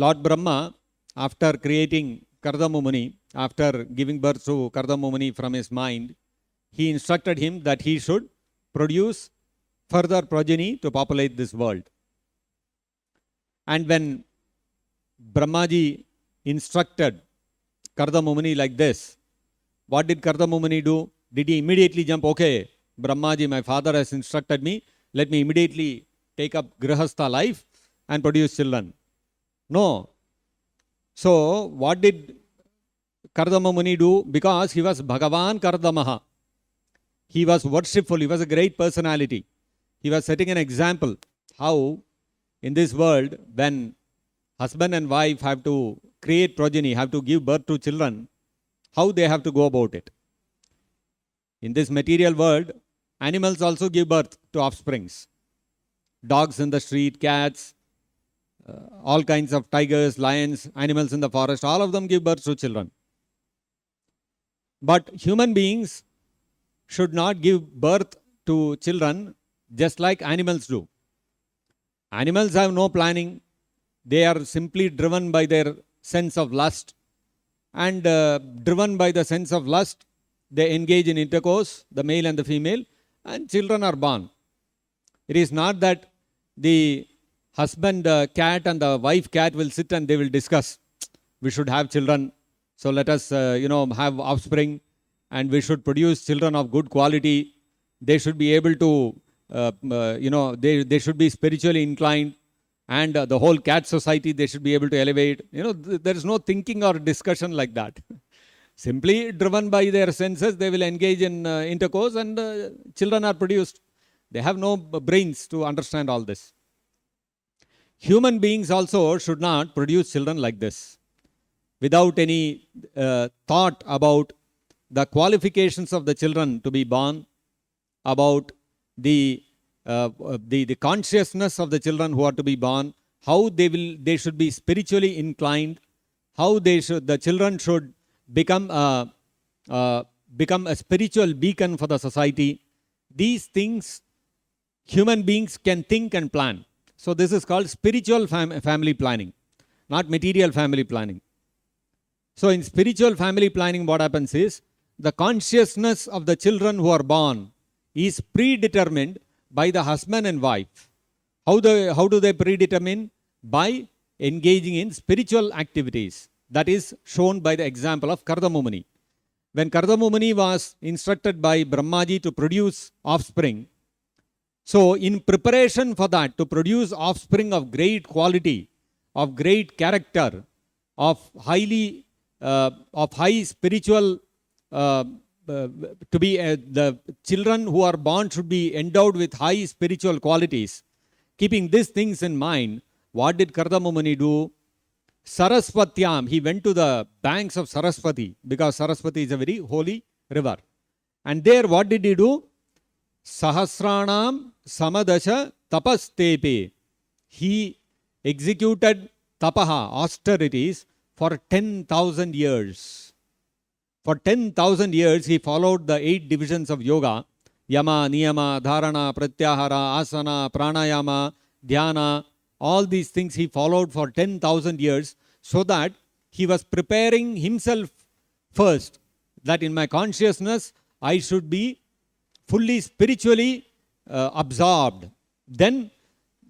Lord Brahma, after creating Kardama Muni, after giving birth to Kardama Muni from his mind, he instructed him that he should produce further progeny to populate this world. And when Brahmaji instructed Kardama Muni like this, what did Kardama Muni do? Did he immediately jump, okay, Brahmaji, my father has instructed me, let me immediately take up Grihastha life and produce children? No. So, what did Kardama Muni do? Because he was Bhagavan Kardamaha. He was worshipful, he was a great personality. He was setting an example how in this world, when husband and wife have to create progeny, have to give birth to children, how they have to go about it. In this material world, animals also give birth to offsprings. Dogs in the street, cats, all kinds of tigers, lions, animals in the forest, all of them give birth to children. But human beings should not give birth to children just like animals do. Animals have no planning. They are simply driven by their sense of lust. And driven by the sense of lust, they engage in intercourse, the male and the female, and children are born. It is not that the husband cat and the wife cat will sit and they will discuss, we should have children, so let us have offspring, and we should produce children of good quality. They should be able to, they should be spiritually inclined, and the whole cat society, they should be able to elevate. There is no thinking or discussion like that. Simply driven by their senses, they will engage in intercourse, and children are produced. They have no brains to understand all this. Human beings also should not produce children like this, without any thought about the qualifications of the children to be born, about the consciousness of the children who are to be born, how they should be spiritually inclined, how the children should become a spiritual beacon for the society. These things human beings can think and plan. So this is called spiritual family planning, not material family planning. So in spiritual family planning, what happens is, the consciousness of the children who are born is predetermined by the husband and wife. How do they predetermine? By engaging in spiritual activities. That is shown by the example of Kardama Muni. When Kardama Muni was instructed by Brahmaji to produce offspring, so in preparation for that, to produce offspring of great quality, of great character, of high spiritual, the children who are born should be endowed with high spiritual qualities. Keeping these things in mind, what did Kardama Muni do? Saraswatyam, he went to the banks of Saraswati, because Saraswati is a very holy river. And there what did he do? Sahasranam samadasha tapastepe. He executed tapaha, austerities, for 10,000 years. For 10,000 years, he followed the 8 divisions of yoga: yama, niyama, dharana, pratyahara, asana, pranayama, dhyana. All these things he followed for 10,000 years, so that he was preparing himself first, that in my consciousness I should be fully spiritually absorbed. Then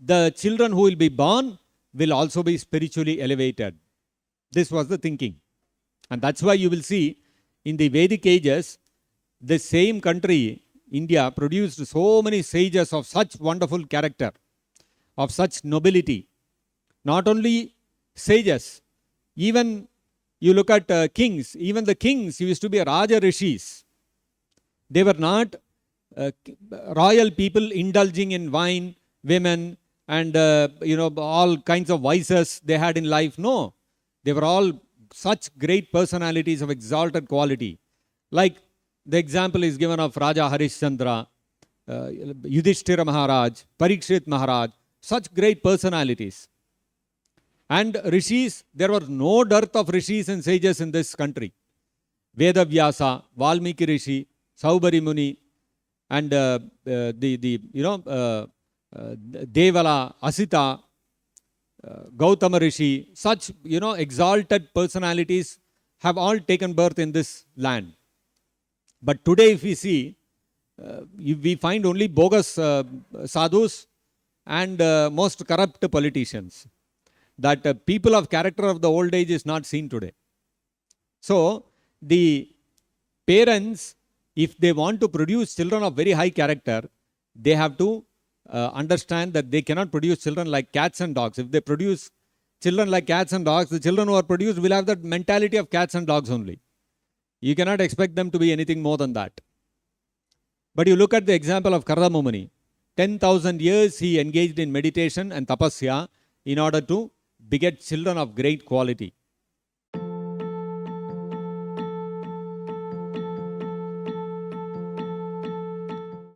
the children who will be born will also be spiritually elevated. This was the thinking. And that's why you will see in the Vedic ages, the same country, India, produced so many sages of such wonderful character, of such nobility. Not only sages, even you look at kings, even the kings used to be Raja Rishis. They were not royal people indulging in wine, women, and all kinds of vices they had in life. No, they were all such great personalities of exalted quality. Like the example is given of Raja Harishchandra, Yudhishthira Maharaj, Parikshit Maharaj, such great personalities. And rishis, there was no dearth of rishis and sages in this country. Vedavyasa, Valmiki Rishi, Saubari Muni, and Devala, Asita, Gautama Rishi, such, exalted personalities have all taken birth in this land. But today, if we see, we find only bogus sadhus and most corrupt politicians. That people of character of the old age is not seen today. So, the parents, if they want to produce children of very high character, they have to understand that they cannot produce children like cats and dogs. If they produce children like cats and dogs, the children who are produced will have the mentality of cats and dogs only. You cannot expect them to be anything more than that. But you look at the example of Kardama Muni. 10,000 years he engaged in meditation and tapasya in order to beget children of great quality.